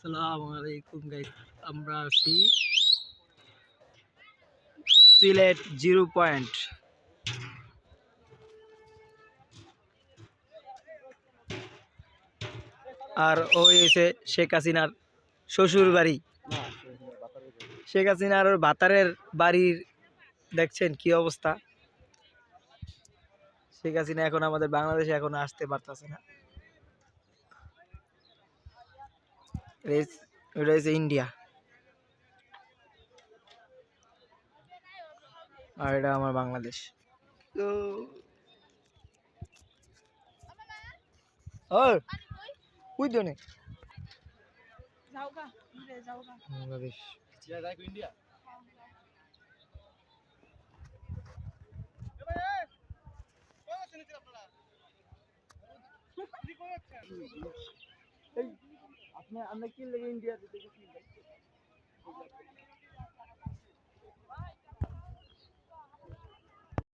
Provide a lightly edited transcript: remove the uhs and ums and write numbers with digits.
আসসালামু আলাইকুম গাইস, আমরা আছি সিলেট 0 পয়েন্ট। আর ওই হয়েছে শেখ হাসিনার শ্বশুর বাড়ি। শেখ হাসিনার ওর ভাতারের বাড়ির দেখছেন কি অবস্থা। শেখ হাসিনা এখন আমাদের বাংলাদেশে এখন আসতে পারতেছে না। ওটা হচ্ছে ইন্ডিয়া আর এটা আমার বাংলাদেশ। তো ওই জন্য বাংলাদেশ ইন্ডিয়া আপনি আমরা কি লাগে ইন্ডিয়াতে দেখেছি